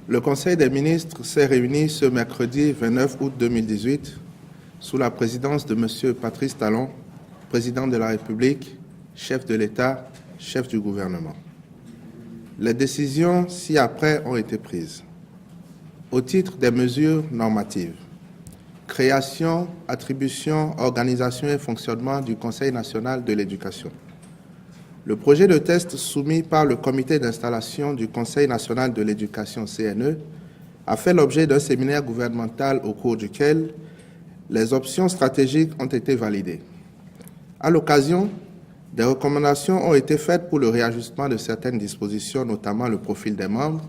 Le Conseil des ministres s'est réuni ce mercredi 29 août 2018 sous la présidence de M. Patrice Talon, président de la République, chef de l'État, chef du gouvernement. Les décisions ci-après ont été prises. Au titre des mesures normatives, création, attribution, organisation et fonctionnement du Conseil national de l'éducation. Le projet de test soumis par le comité d'installation du Conseil national de l'éducation CNE a fait l'objet d'un séminaire gouvernemental au cours duquel les options stratégiques ont été validées. À l'occasion, des recommandations ont été faites pour le réajustement de certaines dispositions, notamment le profil des membres,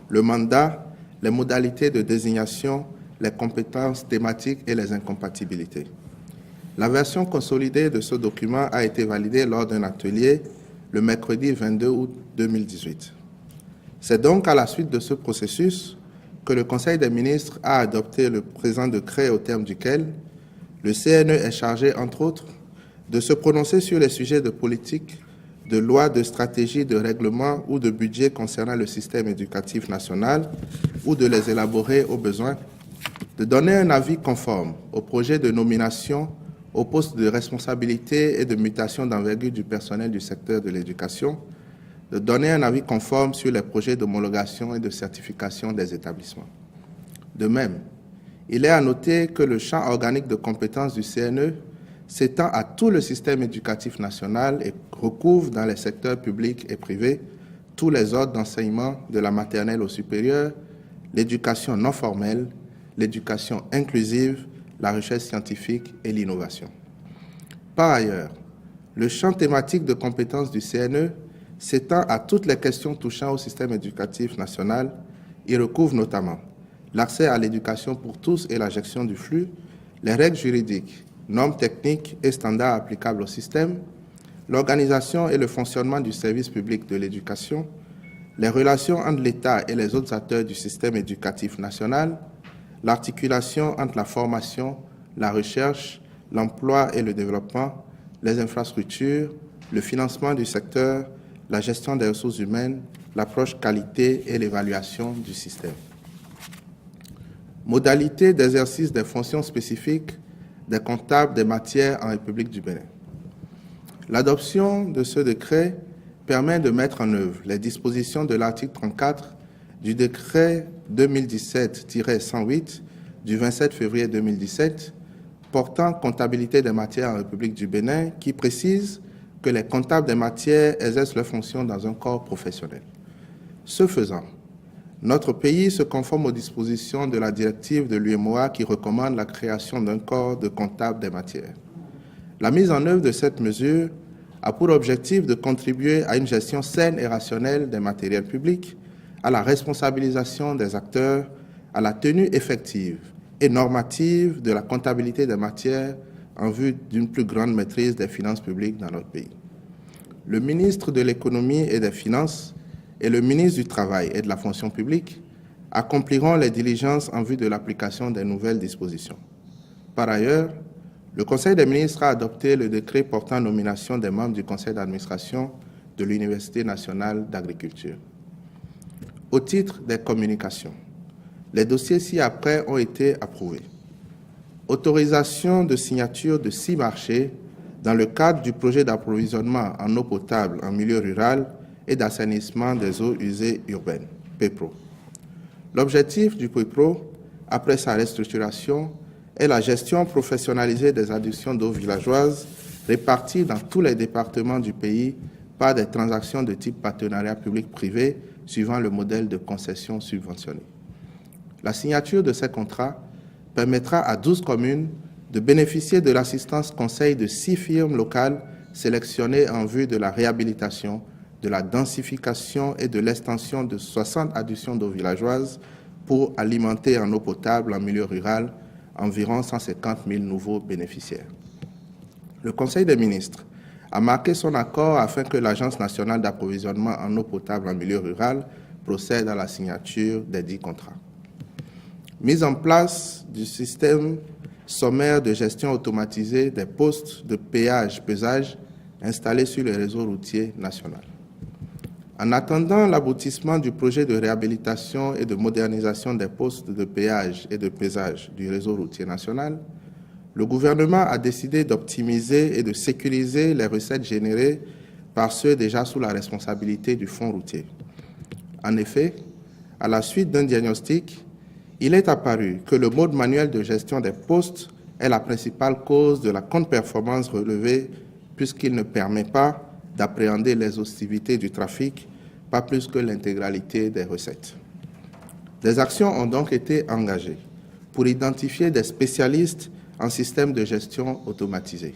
le mandat, les modalités de désignation, les compétences thématiques et les incompatibilités. La version consolidée de ce document a été validée lors d'un atelier le mercredi 22 août 2018. C'est donc à la suite de ce processus que le Conseil des ministres a adopté le présent décret au terme duquel le CNE est chargé, entre autres, de se prononcer sur les sujets de politique, de loi, de stratégie, de règlement ou de budget concernant le système éducatif national ou de les élaborer au besoin, de donner un avis conforme au projet de nomination au poste de responsabilité et de mutation d'envergure du personnel du secteur de l'éducation, de donner un avis conforme sur les projets d'homologation et de certification des établissements. De même, il est à noter que le champ organique de compétences du CNE s'étend à tout le système éducatif national et recouvre dans les secteurs publics et privés tous les ordres d'enseignement de la maternelle au supérieur, l'éducation non formelle, l'éducation inclusive, la recherche scientifique et l'innovation. Par ailleurs, le champ thématique de compétences du CNE s'étend à toutes les questions touchant au système éducatif national. Il recouvre notamment l'accès à l'éducation pour tous et la gestion du flux, les règles juridiques, normes techniques et standards applicables au système, l'organisation et le fonctionnement du service public de l'éducation, les relations entre l'État et les autres acteurs du système éducatif national, l'articulation entre la formation, la recherche, l'emploi et le développement, les infrastructures, le financement du secteur, la gestion des ressources humaines, l'approche qualité et l'évaluation du système. Modalités d'exercice des fonctions spécifiques des comptables des matières en République du Bénin. L'adoption de ce décret permet de mettre en œuvre les dispositions de l'article 34 du décret 2017-108 du 27 février 2017 portant comptabilité des matières en République du Bénin qui précise que les comptables des matières exercent leurs fonctions dans un corps professionnel. Ce faisant, notre pays se conforme aux dispositions de la directive de l'UEMOA qui recommande la création d'un corps de comptables des matières. La mise en œuvre de cette mesure a pour objectif de contribuer à une gestion saine et rationnelle des matériels publics, à la responsabilisation des acteurs, à la tenue effective et normative de la comptabilité des matières en vue d'une plus grande maîtrise des finances publiques dans notre pays. Le ministre de l'Économie et des Finances et le ministre du Travail et de la Fonction publique accompliront les diligences en vue de l'application des nouvelles dispositions. Par ailleurs, le Conseil des ministres a adopté le décret portant nomination des membres du Conseil d'administration de l'Université nationale d'agriculture. Au titre des communications, les dossiers ci-après ont été approuvés. Autorisation de signature de 6 marchés dans le cadre du projet d'approvisionnement en eau potable en milieu rural et d'assainissement des eaux usées urbaines, PEPRO. L'objectif du PEPRO, après sa restructuration, est la gestion professionnalisée des adductions d'eau villageoises réparties dans tous les départements du pays par des transactions de type partenariat public-privé suivant le modèle de concession subventionnée. La signature de ces contrats permettra à 12 communes de bénéficier de l'assistance conseil de 6 firmes locales sélectionnées en vue de la réhabilitation, de la densification et de l'extension de 60 adductions d'eau villageoise pour alimenter en eau potable en milieu rural environ 150 000 nouveaux bénéficiaires. Le Conseil des ministres a marqué son accord afin que l'Agence nationale d'approvisionnement en eau potable en milieu rural procède à la signature des 10 contrats. Mise en place du système sommaire de gestion automatisée des postes de péage-pesage installés sur le réseau routier national. En attendant l'aboutissement du projet de réhabilitation et de modernisation des postes de péage et de pesage du réseau routier national, le gouvernement a décidé d'optimiser et de sécuriser les recettes générées par ceux déjà sous la responsabilité du fonds routier. En effet, à la suite d'un diagnostic, il est apparu que le mode manuel de gestion des postes est la principale cause de la contre-performance relevée puisqu'il ne permet pas d'appréhender l'exhaustivité du trafic, pas plus que l'intégralité des recettes. Des actions ont donc été engagées pour identifier des spécialistes en système de gestion automatisé.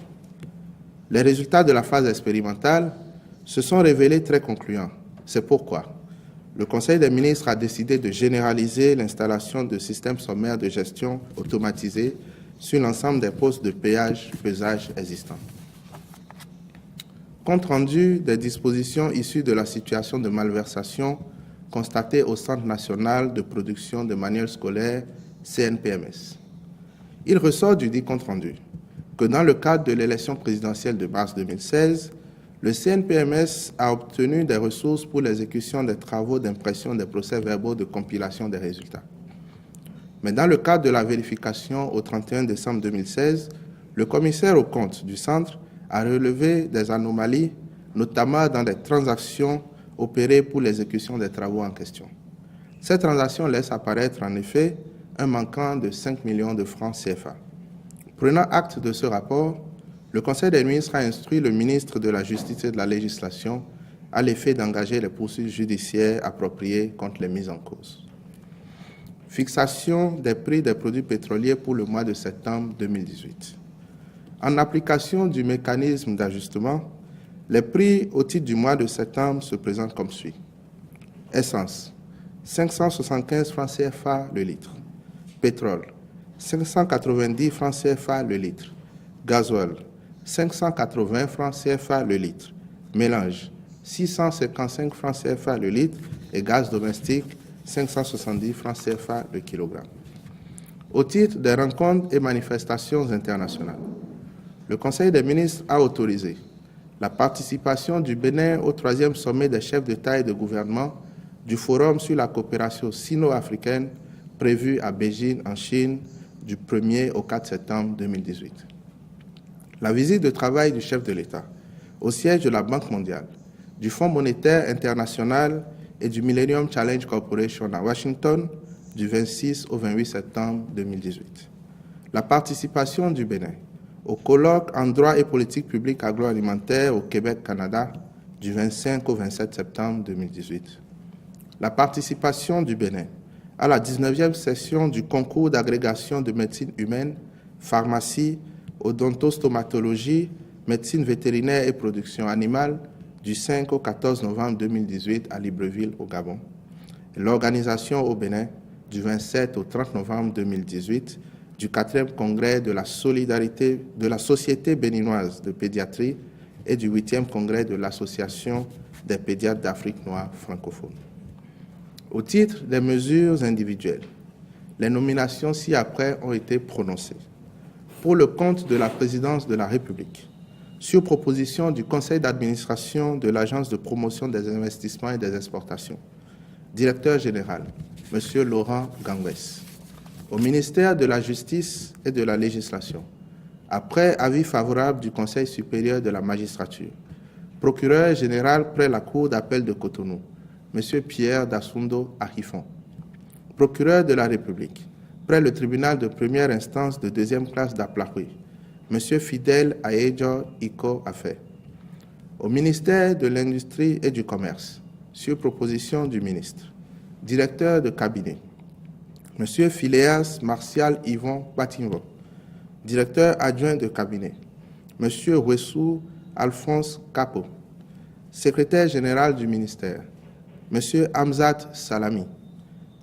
Les résultats de la phase expérimentale se sont révélés très concluants. C'est pourquoi le Conseil des ministres a décidé de généraliser l'installation de systèmes sommaires de gestion automatisés sur l'ensemble des postes de péage-pesage existants. Compte rendu des dispositions issues de la situation de malversation constatée au Centre national de production de manuels scolaires, CNPMS. Il ressort du dit compte rendu que dans le cadre de l'élection présidentielle de mars 2016, le CNPMS a obtenu des ressources pour l'exécution des travaux d'impression des procès-verbaux de compilation des résultats. Mais dans le cadre de la vérification au 31 décembre 2016, le commissaire aux comptes du centre a relevé des anomalies, notamment dans des transactions opérées pour l'exécution des travaux en question. Ces transactions laissent apparaître en effet un manquant de 5 millions de francs CFA. Prenant acte de ce rapport, le Conseil des ministres a instruit le ministre de la Justice et de la Législation à l'effet d'engager les poursuites judiciaires appropriées contre les mises en cause. Fixation des prix des produits pétroliers pour le mois de septembre 2018. En application du mécanisme d'ajustement, les prix au titre du mois de septembre se présentent comme suit. Essence, 575 francs CFA le litre. Pétrole, 590 francs CFA le litre. Gasoil, 580 francs CFA le litre. Mélange, 655 francs CFA le litre. Et gaz domestique, 570 francs CFA le kilogramme. Au titre des rencontres et manifestations internationales, le Conseil des ministres a autorisé la participation du Bénin au 3e sommet des chefs d'État et de gouvernement du Forum sur la coopération sino-africaine prévu à Beijing, en Chine, du 1er au 4 septembre 2018. La visite de travail du chef de l'État au siège de la Banque mondiale, du Fonds monétaire international et du Millennium Challenge Corporation à Washington du 26 au 28 septembre 2018. La participation du Bénin au colloque en droit et politique publique agroalimentaire au Québec, Canada, du 25 au 27 septembre 2018. La participation du Bénin à la 19e session du concours d'agrégation de médecine humaine, pharmacie, odontostomatologie, médecine vétérinaire et production animale, du 5 au 14 novembre 2018 à Libreville, au Gabon. L'organisation au Bénin, du 27 au 30 novembre 2018, du 4e congrès de la solidarité de la Société béninoise de pédiatrie et du 8e congrès de l'Association des pédiatres d'Afrique noire francophone. Au titre des mesures individuelles, les nominations ci-après ont été prononcées. Pour le compte de la présidence de la République, sur proposition du conseil d'administration de l'Agence de promotion des investissements et des exportations, directeur général, M. Laurent Gangwes. Au ministère de la Justice et de la Législation, après avis favorable du Conseil supérieur de la magistrature, procureur général près la Cour d'appel de Cotonou, M. Pierre Dassundo Ahifon. Procureur de la République, près le tribunal de première instance de deuxième classe d'Aplahui, M. Fidèle Aéjo Iko Afé. Au ministère de l'Industrie et du Commerce, sur proposition du ministre, directeur de cabinet, M. Phileas Martial Yvon Batinvo, directeur adjoint de cabinet, M. Wessou Alphonse Capo, secrétaire général du ministère, M. Hamzat Salami,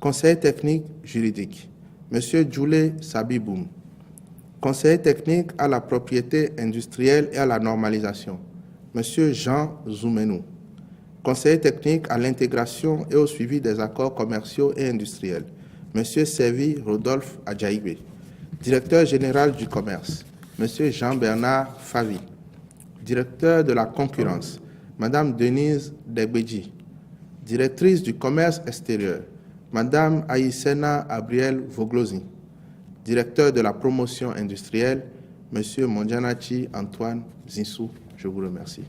conseiller technique juridique, M. Djoulé Sabiboum, conseiller technique à la propriété industrielle et à la normalisation, M. Jean Zoumenou, conseiller technique à l'intégration et au suivi des accords commerciaux et industriels, M. Servi Rodolphe Adjaïbe, directeur général du commerce, M. Jean-Bernard Favi, directeur de la concurrence, Mme Denise Degbeji, Directrice du commerce extérieur, Madame Aïssena Abriel Voglosi. Directeur de la promotion industrielle, Monsieur Mondjanachi Antoine Zinsou. Je vous remercie.